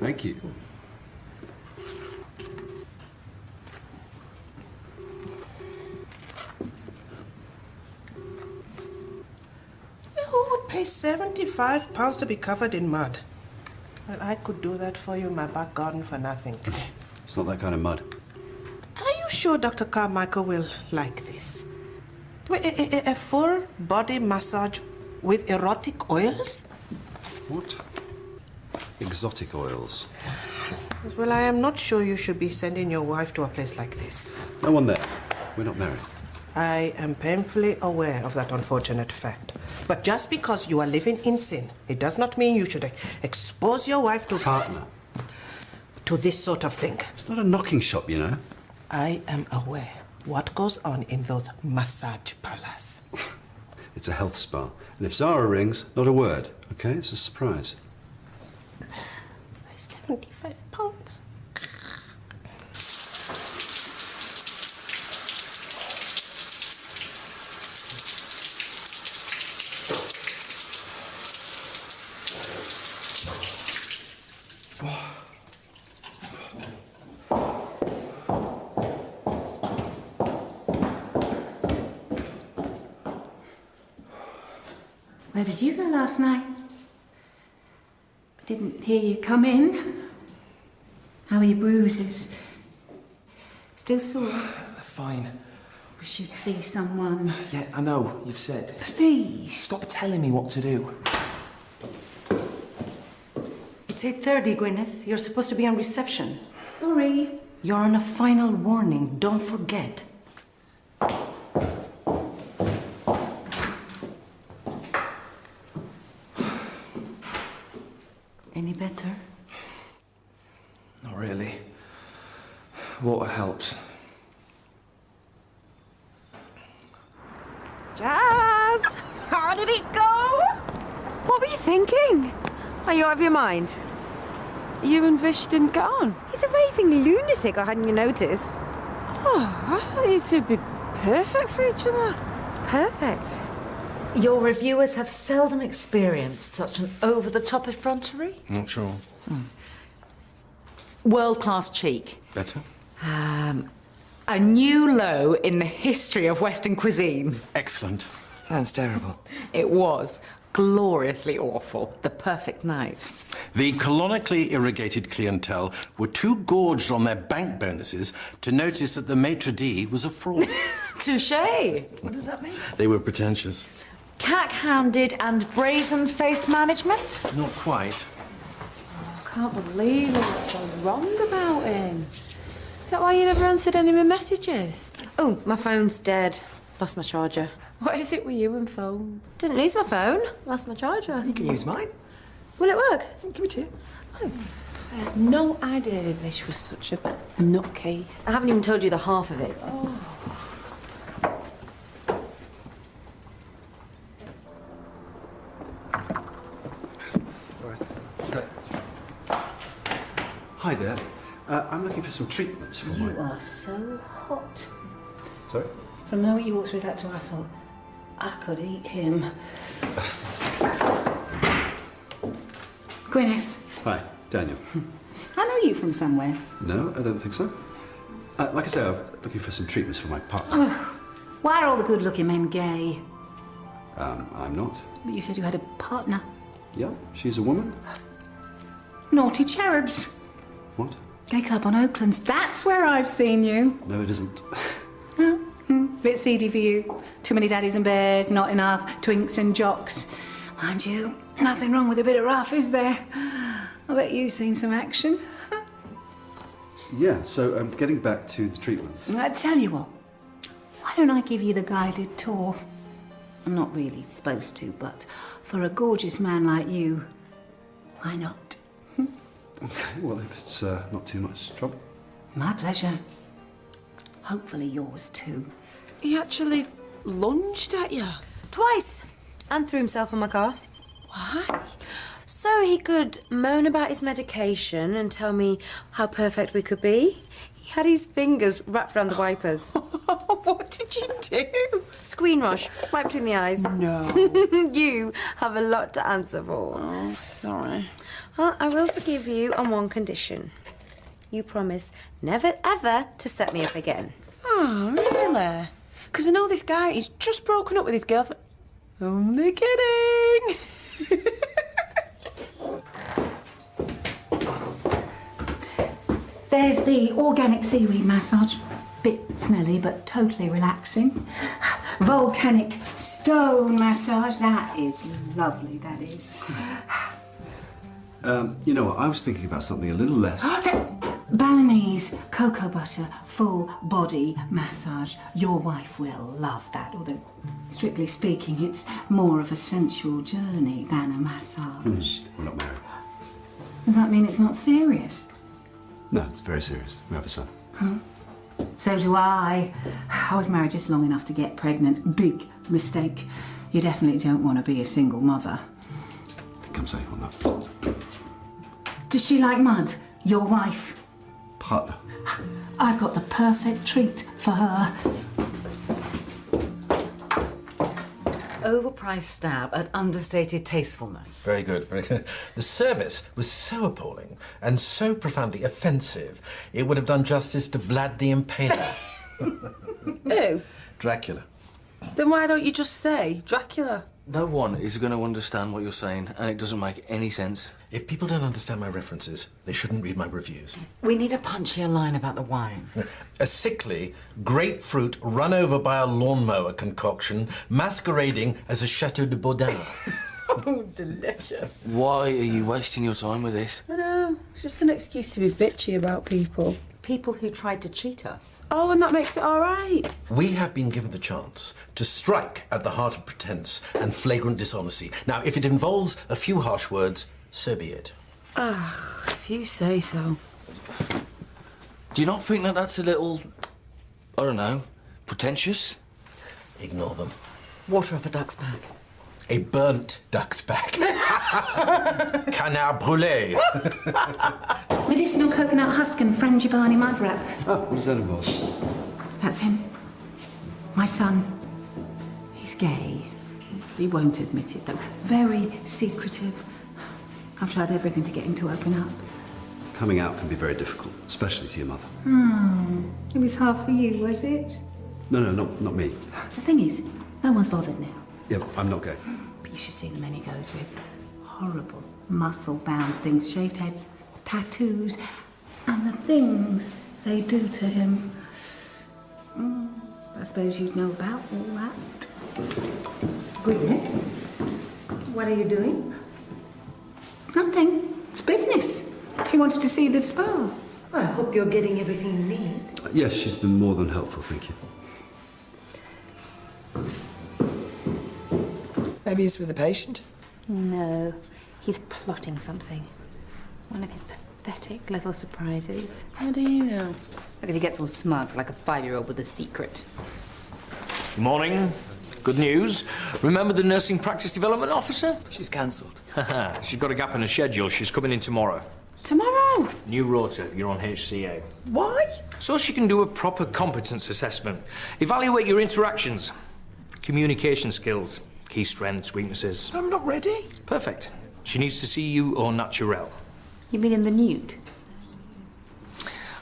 Thank you. Who would pay £75 to be covered in mud? Well, I could do that for you in my back garden for nothing. It's not that kind of mud. Are you sure Dr. Carmichael will like this? A full body massage with erotic oils? What? Exotic oils. Well, I am not sure you should be sending your wife to a place like this. No one there. We're not married. I am painfully aware of that unfortunate fact. But just because you are living in sin, it does not mean you should expose your wife to... Partner. ...to this sort of thing. It's not a knocking shop, you know. I am aware what goes on in those massage parlors. It's a health spa. And if Zara rings, not a word, okay? It's a surprise. £75. Where did you go last night? I didn't hear you come in. How are your bruises? Still sore? Fine. Wish you'd see someone. Yeah, I know, you've said. Please. Stop telling me what to do. It's 8:30, Gwyneth. You're supposed to be on reception. Sorry. You're on a final warning. Don't forget. Any better? Not really. Water helps. Jazz! How did it go? What were you thinking? Are you out of your mind? You and Vish didn't get on. He's a raving lunatic, or hadn't you noticed? Oh, I thought you two would be perfect for each other. Perfect. Your reviewers have seldom experienced such an over-the-top effrontery. Not sure. World-class cheek. Better? A new low in the history of Western cuisine. Excellent. Sounds terrible. It was gloriously awful. The perfect night. The colonically irrigated clientele were too gorged on their bank bonuses to notice that the maitre d' was a fraud. Touché. What does that mean? They were pretentious. Cack-handed and brazen-faced management? Not quite. I can't believe I was so wrong about him. Is that why you never answered any of my messages? Oh, my phone's dead. Lost my charger. What is it with you and phones? Didn't lose my phone. Lost my charger. You can use mine. Will it work? Give it here. Oh. I had no idea this was such a nutcase. I haven't even told you the half of it. Oh. Hi there. I'm looking for some treatments for You my... are so hot. Sorry? From the moment you walked through that door, I thought, I could eat him. Gwyneth. Hi, Daniel. I know you from somewhere. No, I don't think so. Like I say, I'm looking for some treatments for my partner. Why are all the good-looking men gay? I'm not. But you said you had a partner. Yeah, she's a woman. Naughty cherubs. What? Gay club on Oaklands. That's where I've seen you. No, it isn't. Bit seedy for you. Too many daddies and bears, not enough twinks and jocks. Mind you, nothing wrong with a bit of rough, is there? I bet you've seen some action. Yeah, so getting back to the treatments. I tell you what, why don't I give you the guided tour? I'm not really supposed to, but for a gorgeous man like you, why not? Okay, well, if it's not too much trouble. My pleasure. Hopefully yours too. He actually lunged at you? Twice. And threw himself in my car. Why? So he could moan about his medication and tell me how perfect we could be. He had his fingers wrapped around the wipers. What did you do? Screen rush, right between the eyes. No. You have a lot to answer for. Oh, sorry. Well, I will forgive you on one condition. You promise never, ever to set me up again. Oh, really? Because I know this guy, he's just broken up with his girlfriend. Only kidding. There's the organic seaweed massage. Bit smelly, but totally relaxing. Volcanic stone massage. That is lovely, that is. You know what? I was thinking about something a little less. Balinese cocoa butter full body massage. Your wife will love that, although, strictly speaking, it's more of a sensual journey than a massage. We're not married. Does that mean it's not serious? No, it's very serious. We have a son. So do I. I was married just long enough to get pregnant. Big mistake. You definitely don't want to be a single mother. I think I'm safe on that. Does she like mud? Your wife? Partner. I've got the perfect treat for her. Overpriced stab at understated tastefulness. Very good, very good. The service was so appalling and so profoundly offensive, it would have done justice to Vlad the Impaler. Who? Dracula. Then why don't you just say Dracula? No one is going to understand what you're saying, and it doesn't make any sense. If people don't understand my references, they shouldn't read my reviews. We need a punchier line about the wine. A sickly, grapefruit run over by a lawnmower concoction masquerading as a Chateau de Baudin. Oh, delicious. Why are you wasting your time with this? I know. It's just an excuse to be bitchy about people. People who tried to cheat us. Oh, and that makes it all right. We have been given the chance to strike at the heart of pretense and flagrant dishonesty. Now, if it involves a few harsh words, so be it. If you say so. Do you not think that that's a little, I don't know, pretentious? Ignore them. Water off a duck's back. A burnt duck's back. Canard brûlé. Medicinal coconut husk and frangipani mud wrap. Oh, what does that involve? That's him. My son. He's gay. He won't admit it, though. Very secretive. I've tried everything to get him to open up. Coming out can be very difficult, especially to your mother. It was hard for you, was it? No, not me. The thing is, no one's bothered now. Yeah, I'm not gay. But you should see the men he goes with. Horrible, muscle-bound things, shaved heads, tattoos, and the things they do to him. I suppose you'd know about all that. Gwyneth, what are you doing? Nothing. It's business. He wanted to see the spa. Well, I hope you're getting everything you need. Yes, she's been more than helpful, thank you. Maybe he's with a patient? No, he's plotting something. One of his pathetic little surprises. How do you know? Because he gets all smug, like a 5-year-old with a secret. Morning. Good news. Remember the nursing practice development officer? She's cancelled. She's got a gap in her schedule. She's coming in tomorrow. Tomorrow? New rota. You're on HCA. Why? So she can do a proper competence assessment. Evaluate your interactions, communication skills, key strengths, weaknesses. I'm not ready. Perfect. She needs to see you au naturel. You mean in the nude?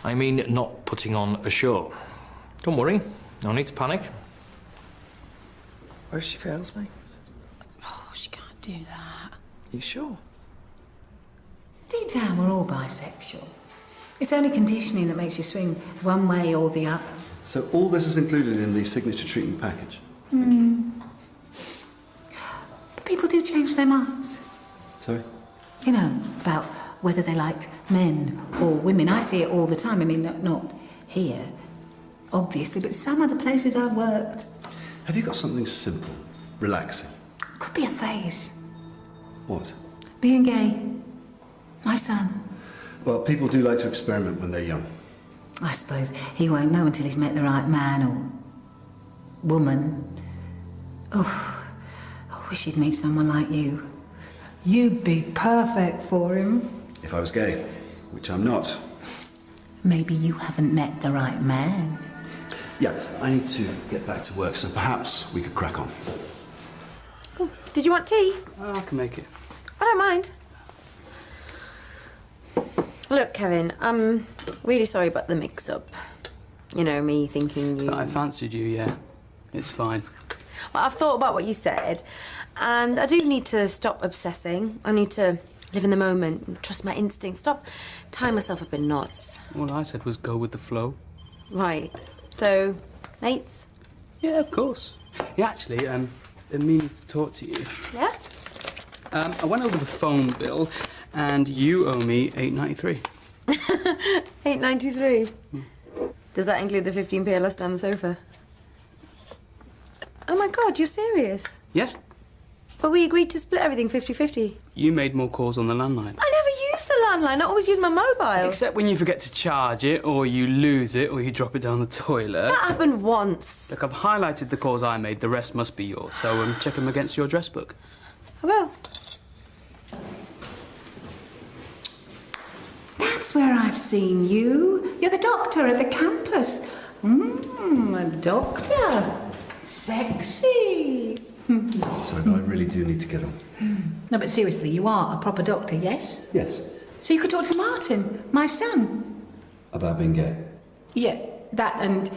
I mean not putting on a show. Don't worry. No need to panic. What if she fails me? Oh, she can't do that. You sure? Deep down, we're all bisexual. It's only conditioning that makes you swing one way or the other. So all this is included in the signature treatment package? But people do change their minds. Sorry? You know, about whether they like men or women. I see it all the time. I mean, not here, obviously, but some other places I've worked. Have you got something simple, relaxing? Could be a phase. What? Being gay. My son. Well, people do like to experiment when they're young. I suppose he won't know until he's met the right man or woman. Oh, I wish he'd meet someone like you. You'd be perfect for him. If I was gay, which I'm not. Maybe you haven't met the right man. Yeah, I need to get back to work, so perhaps we could crack on. Oh, did you want tea? Oh, I can make it. I don't mind. Look, Kevin, I'm really sorry about the mix-up. You know, me thinking you... I fancied you, yeah. It's fine. Well, I've thought about what you said, and I do need to stop obsessing. I need to live in the moment and trust my instincts. Stop tying myself up in knots. All I said was go with the flow. Right. So, mates? Yeah, of course. Yeah, actually, been meaning to talk to you. Yeah? I went over the phone bill, and you owe me $8.93. $8.93? Does that include the 15p I lost down the sofa? Oh my God, you're serious? Yeah. But we agreed to split everything 50-50. You made more calls on the landline. I never use the landline. I always use my mobile. Except when you forget to charge it, or you lose it, or you drop it down the toilet. That happened once. Look, I've highlighted the calls I made. The rest must be yours. So check them against your address book. I will. That's where I've seen you. You're the doctor at the campus. A doctor. Sexy. Sorry, but I really do need to get on. No, but seriously, you are a proper doctor, yes? Yes. So you could talk to Martin, my son. About being gay? Yeah, that and...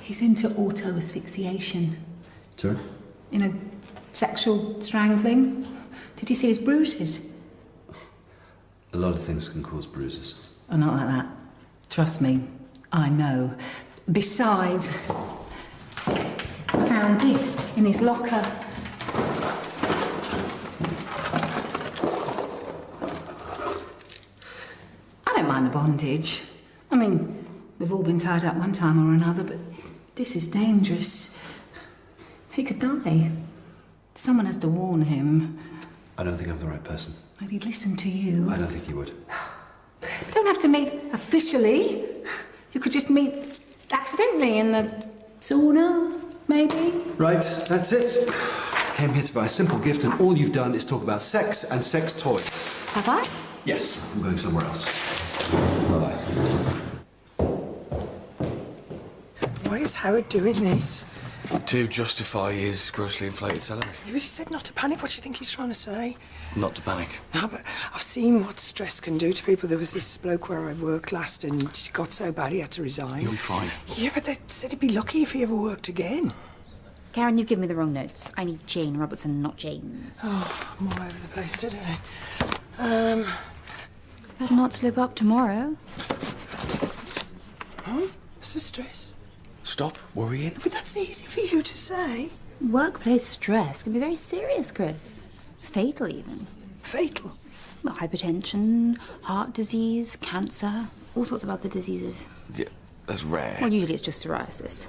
He's into auto-asphyxiation. Sorry? You know, sexual strangling. Did you see his bruises? A lot of things can cause bruises. Oh, not like that. Trust me, I know. Besides, I found this in his locker. I don't mind the bondage. I mean, we've all been tied up one time or another, but this is dangerous. He could die. Someone has to warn him. I don't think I'm the right person. Well, he'd listen to you. I don't think he would. Don't have to meet officially. You could just meet accidentally in the sauna, maybe. Right, that's it. Came here to buy a simple gift, and all you've done is talk about sex and sex toys. Have I? Yes, I'm going somewhere else. Bye-bye. Why is Howard doing this? To justify his grossly inflated salary. He said not to panic. What do you think he's trying to say? Not to panic. No, but I've seen what stress can do to people. There was this bloke where I worked last, and it got so bad he had to resign. You'll be fine. Yeah, but they said he'd be lucky if he ever worked again. Karen, you've given me the wrong notes. I need Jane Robertson, not James. Oh, I'm all over the place today. Better not slip up tomorrow. Huh? What's the stress? Stop worrying. But that's easy for you to say. Workplace stress can be very serious, Chris. Fatal, even. Fatal? Well, hypertension, heart disease, cancer, all sorts of other diseases. Yeah, that's rare. Well, usually it's just psoriasis.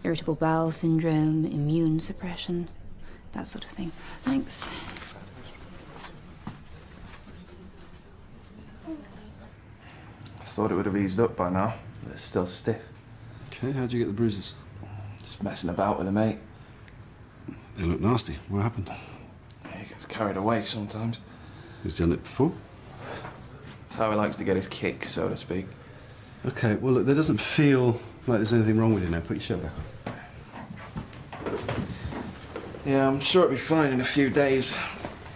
Irritable bowel syndrome, immune suppression, that sort of thing. Thanks. I thought it would have eased up by now, but it's still stiff. Okay, how'd you get the bruises? Just messing about with a mate. They look nasty. What happened? He gets carried away sometimes. He's done it before? That's how he likes to get his kicks, so to speak. Okay, well, look, there doesn't feel like there's anything wrong with you now. Put your shirt back on. Yeah, I'm sure it'll be fine in a few days.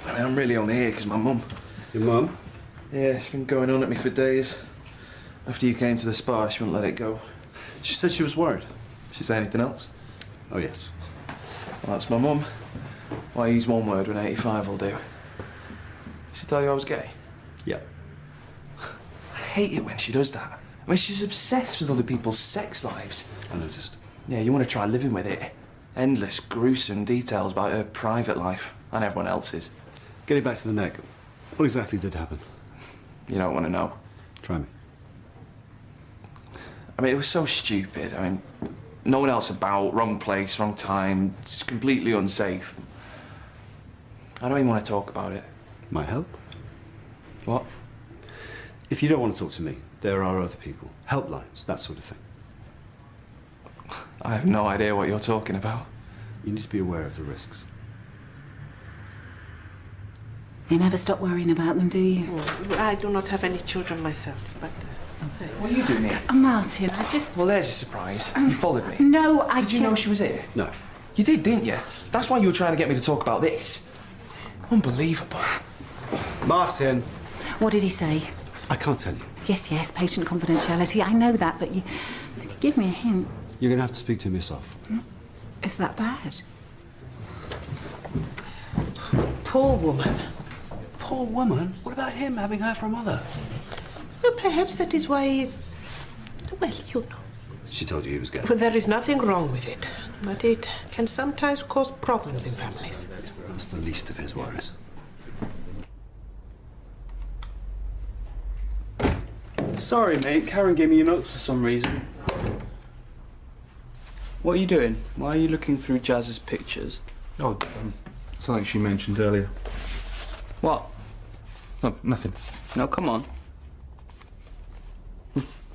I mean, I'm really only here because my mum. Your mum? Yeah, she's been going on at me for days. After you came to the spa, she wouldn't let it go. She said she was worried. She say anything else? Oh, yes. Well, that's my mum. Why use one word when 85 will do? She tell you I was gay? Yeah. I hate it when she does that. I mean, she's obsessed with other people's sex lives. I noticed. Yeah, you want to try living with it. Endless, gruesome details about her private life and everyone else's. Getting back to the neck, what exactly did happen? You don't want to know. Try me. I mean, it was so stupid. I mean, no one else about, wrong place, wrong time, just completely unsafe. I don't even want to talk about it. Might help. What? If you don't want to talk to me, there are other people. Helplines, that sort of thing. I have no idea what you're talking about. You need to be aware of the risks. You never stop worrying about them, do you? I do not have any children myself, but... What are you doing here? Martin, I just... Well, there's a surprise. You followed me. No, I Did you know she was here? No. You did, didn't you? That's why you were trying to get me to talk about this. Unbelievable. Martin. What did he say? I can't tell you. Yes, patient confidentiality. I know that, but you... Give me a hint. You're going to have to speak to him yourself. Is that bad? Poor woman. Poor woman? What about him having her for a mother? Well, perhaps that is why he's... Well, you know. She told you he was gay. Well, there is nothing wrong with it, but it can sometimes cause problems in families. That's the least of his worries. Sorry, mate. Karen gave me your notes for some reason. What are you doing? Why are you looking through Jazz's pictures? Oh, something she mentioned earlier. What? No, nothing. No, come on.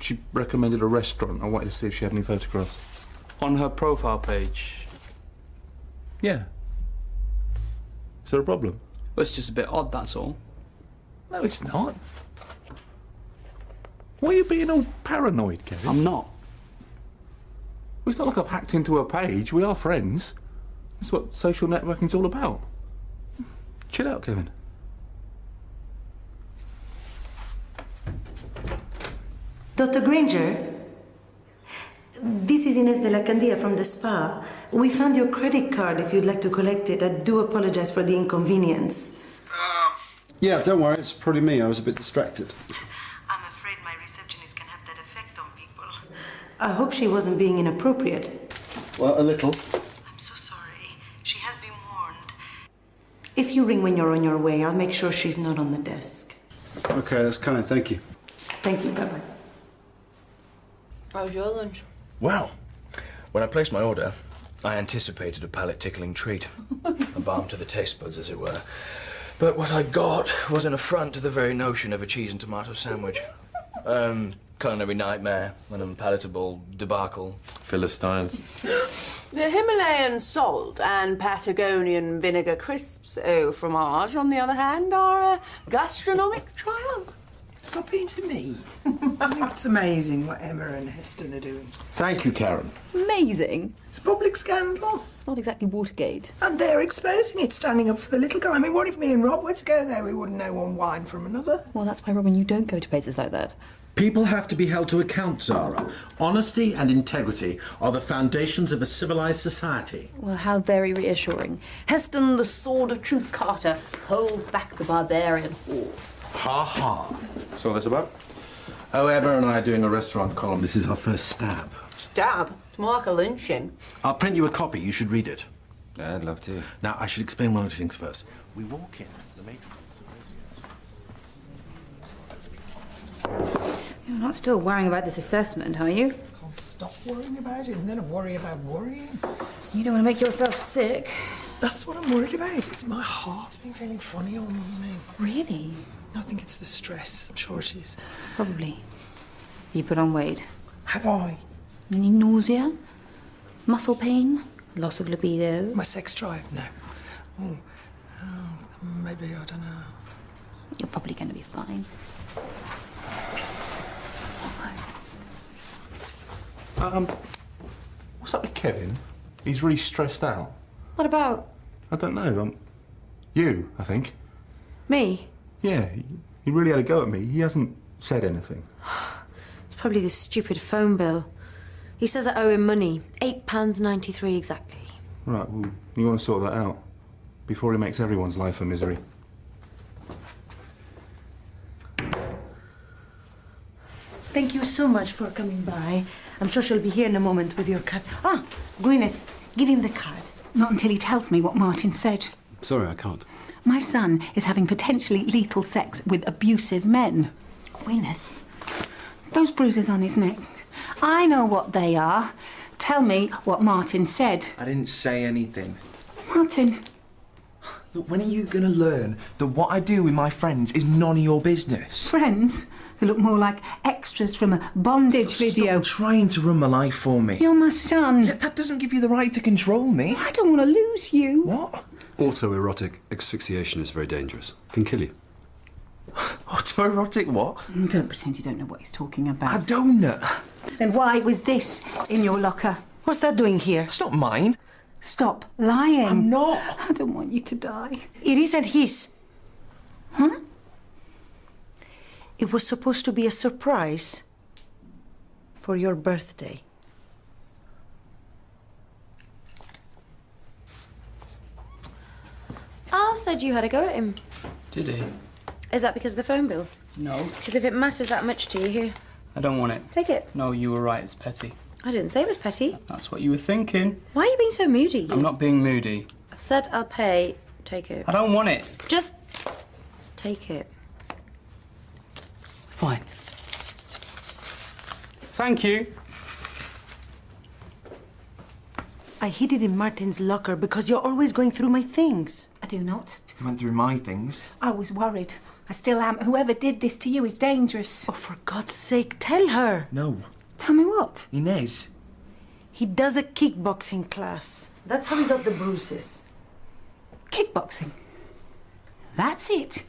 She recommended a restaurant. I wanted to see if she had any photographs. On her profile page? Yeah. Is there a problem? Well, it's just a bit odd, that's all. No, it's not. Why are you being all paranoid, Kevin? I'm not. Well, it's not like I've hacked into her page. We are friends. That's what social networking's all about. Chill out, Kevin. Dr. Granger, this is Ines de la Candia from the spa. We found your credit card if you'd like to collect it. I do apologize for the inconvenience. Yeah, don't worry. It's probably me. I was a bit distracted. I'm afraid my receptionist can have that effect on people. I hope she wasn't being inappropriate. Well, a little. I'm so sorry. She has been warned. If you ring when you're on your way, I'll make sure she's not on the desk. Okay, that's kind. Thank you. Thank you. Bye-bye. How's your lunch? Well, when I placed my order, I anticipated a palate-tickling treat. A balm to the taste buds, as it were. But what I got was an affront to the very notion of a cheese and tomato sandwich. Culinary nightmare, an unpalatable debacle. Philistines. The Himalayan salt and Patagonian vinegar crisps au fromage, on the other hand, are a gastronomic triumph. Stop being so mean. I think it's amazing what Emma and Heston are doing. Thank you, Karen. Amazing. It's a public scandal. It's not exactly Watergate. And they're exposing it, standing up for the little guy. I mean, what if me and Rob were to go there? We wouldn't know one wine from another. Well, that's why, Robin, you don't go to places like that. People have to be held to account, Zara. Honesty and integrity are the foundations of a civilized society. Well, how very reassuring. Heston, the sword of truth Carter, holds back the barbarian horde. Ha ha. So what's about? Oh, Emma and I are doing a restaurant column. This is our first stab. Stab? It's more like a lynching. I'll print you a copy. You should read it. Yeah, I'd love to. Now, I should explain one or two things first. We walk in, the matron... You're not still worrying about this assessment, are you? Oh, stop worrying about it and then worry about worrying. You don't want to make yourself sick. That's what I'm worried about. It's my heart's been feeling funny all morning. Really? I think it's the stress. I'm sure it is. Probably. You put on weight. Have I? Any nausea? Muscle pain? Loss of libido? My sex drive? No. Maybe, I don't know. You're probably going to be fine. What's up with Kevin? He's really stressed out. What about? I don't know. You, I think. Me? Yeah, he really had a go at me. He hasn't said anything. It's probably this stupid phone bill. He says I owe him money. £8.93 exactly. Right, well, you want to sort that out before he makes everyone's life a misery. Thank you so much for coming by. I'm sure she'll be here in a moment with your card. Ah, Gwyneth, give him the card. Not until he tells me what Martin said. Sorry, I can't. My son is having potentially lethal sex with abusive men. Gwyneth. Those bruises on his neck. I know what they are. Tell me what Martin said. I didn't say anything. Martin. Look, when are you going to learn that what I do with my friends is none of your business? Friends? They look more like extras from a bondage video. Stop trying to run my life for me. You're my son. Yeah, that doesn't give you the right to control me. I don't want to lose you. What? Autoerotic asphyxiation is very dangerous. Can kill you. Autoerotic what? Don't pretend you don't know what he's talking about. A donut. Then why was this in your locker? What's that doing here? It's not mine. Stop lying. I'm not. I don't want you to die. It isn't his. Huh? It was supposed to be a surprise for your birthday. Al said you had a go at him. Did he? Is that because of the phone bill? No. Because if it matters that much to you, here, I don't want it. take it. No, you were right. It's petty. I didn't say it was petty. That's what you were thinking. Why are you being so moody? I'm not being moody. I said I'll pay. Take it. I don't want it. Just take it. Fine. Thank you. I hid it in Martin's locker because you're always going through my things. I do not. You went through my things. I was worried. I still am. Whoever did this to you is dangerous. Oh, for God's sake, tell her. No. Tell me what? Inez. He does a kickboxing class. That's how he got the bruises. Kickboxing. That's it.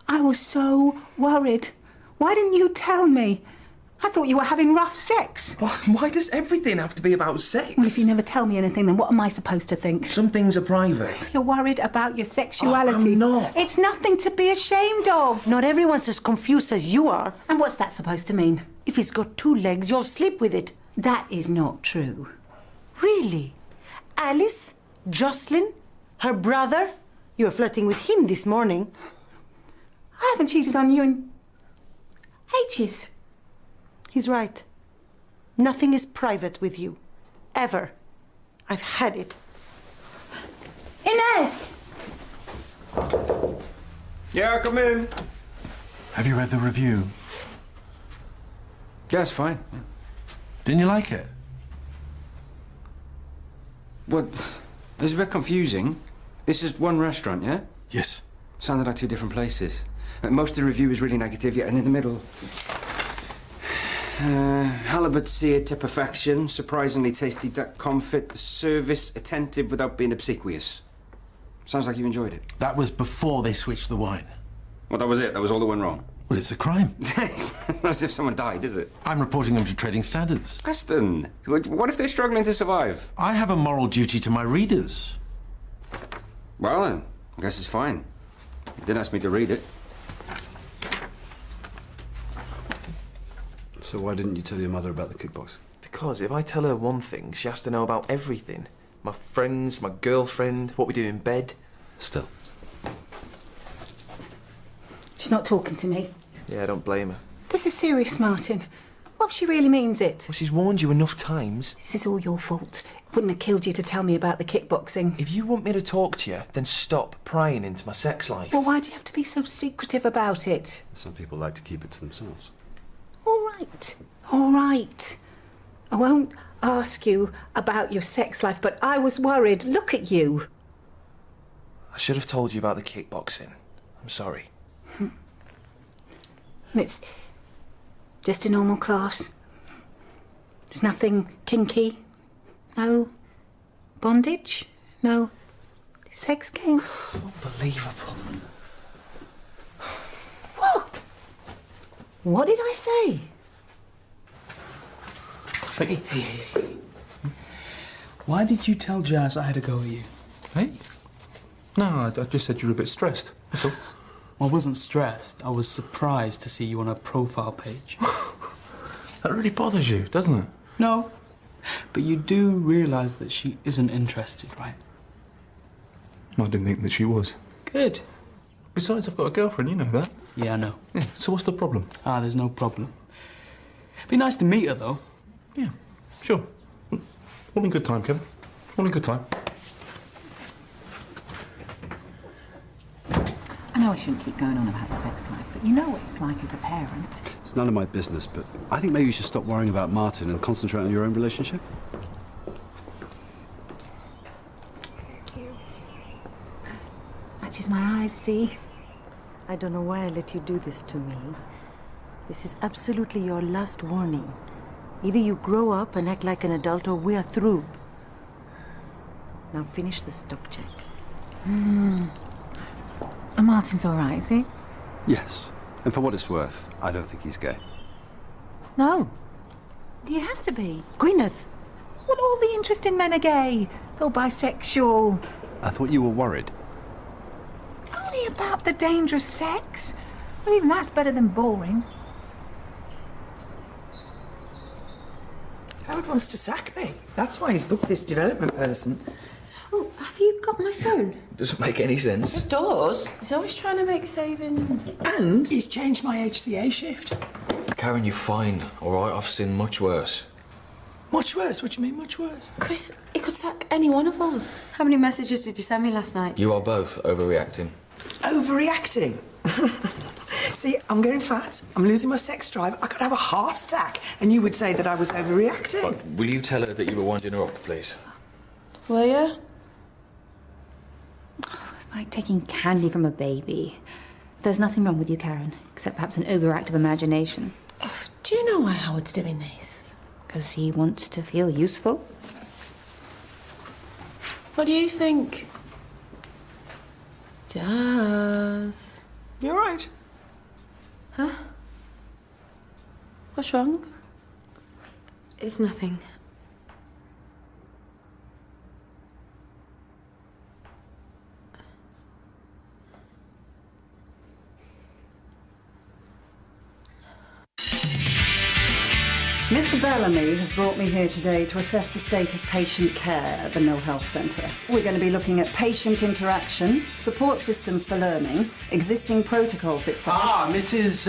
I was so worried. Why didn't you tell me? I thought you were having rough sex. Why does everything have to be about sex? Well, if you never tell me anything, then what am I supposed to think? Some things are private. You're worried about your sexuality. I'm not. It's nothing to be ashamed of. Not everyone's as confused as you are. And what's that supposed to mean? If he's got 2 legs, you'll sleep with it. That is not true. Really? Alice? Jocelyn? Her brother? You were flirting with him this morning. I haven't cheated on you in ages. He's right. Nothing is private with you. Ever. I've had it. Inez! Yeah, come in. Have you read the review? Yeah, it's fine. Yeah. Didn't you like it? Well, it was a bit confusing. This is one restaurant, yeah? Yes. Sounded like 2 different places. Most of the review was really negative, yeah, and in the middle... halibut seared to perfection, surprisingly tasty duck confit, the service attentive without being obsequious. Sounds like you enjoyed it. That was before they switched the wine. Well, that was it. That was all that went wrong. Well, it's a crime. Not as if someone died, is it? I'm reporting them to trading standards. Aston, what if they're struggling to survive? I have a moral duty to my readers. Well, then, I guess it's fine. You didn't ask me to read it. So why didn't you tell your mother about the kickbox? Because if I tell her one thing, she has to know about everything. My friends, my girlfriend, what we do in bed. Still. She's not talking to me. Yeah, I don't blame her. This is serious, Martin. What if she really means it? Well, she's warned you enough times. This is all your fault. It wouldn't have killed you to tell me about the kickboxing. If you want me to talk to you, then stop prying into my sex life. Well, why do you have to be so secretive about it? Some people like to keep it to themselves. All right. All right. I won't ask you about your sex life, but I was worried. Look at you. I should have told you about the kickboxing. I'm sorry. It's just a normal class. There's nothing kinky. No bondage. No sex game. Unbelievable. What? What did I say? Hey. Why did you tell Jazz I had a go at you? Hey? No, I just said you were a bit stressed. That's all. I wasn't stressed. I was surprised to see you on her profile page. That really bothers you, doesn't it? No. But you do realise that she isn't interested, right? I didn't think that she was. Good. Besides, I've got a girlfriend, you know that. Yeah, I know. Yeah, so what's the problem? There's no problem. Be nice to meet her, though. Yeah, sure. All in good time, Kevin. All in good time. I know I shouldn't keep going on about sex life, but you know what it's like as a parent. It's none of my business, but I think maybe you should stop worrying about Martin and concentrate on your own relationship. Thank you. Matches my eyes, see? I don't know why I let you do this to me. This is absolutely your last warning. Either you grow up and act like an adult or we are through. Now finish the stock check. Martin's all right, is he? Yes. And for what it's worth, I don't think he's gay. No. He has to be. Gwyneth! Well, all the interesting men are gay. Or bisexual. I thought you were worried. Only about the dangerous sex. Well, even that's better than boring. Howard wants to sack me. That's why he's booked this development person. Oh, have you got my phone? Doesn't make any sense. It does. He's always trying to make savings. And he's changed my HCA shift. Karen, you're fine, all right? I've seen much worse. Much worse? What do you mean, much worse? Chris, he could sack any one of us. How many messages did you send me last night? You are both overreacting. Overreacting? See, I'm getting fat, I'm losing my sex drive, I could have a heart attack, and you would say that I was overreacting. But will you tell her that you were winding her up, please? Were you? It's like taking candy from a baby. There's nothing wrong with you, Karen, except perhaps an overactive imagination. Do you know why Howard's doing this? Because he wants to feel useful. What do you think? Jazz. You're right. Huh? What's wrong? It's nothing. Mr. Bellamy has brought me here today to assess the state of patient care at the Mill Health Centre. We're going to be looking at patient interaction, support systems for learning, existing protocols, etc. Ah, Mrs.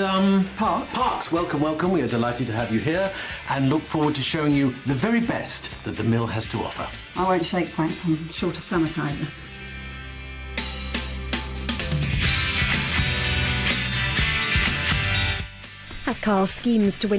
Parks. Parks, welcome, welcome. We are delighted to have you here and look forward to showing you the very best that the Mill has to offer. I won't shake, thanks. I'm short a sanitizer. As Carl schemes to win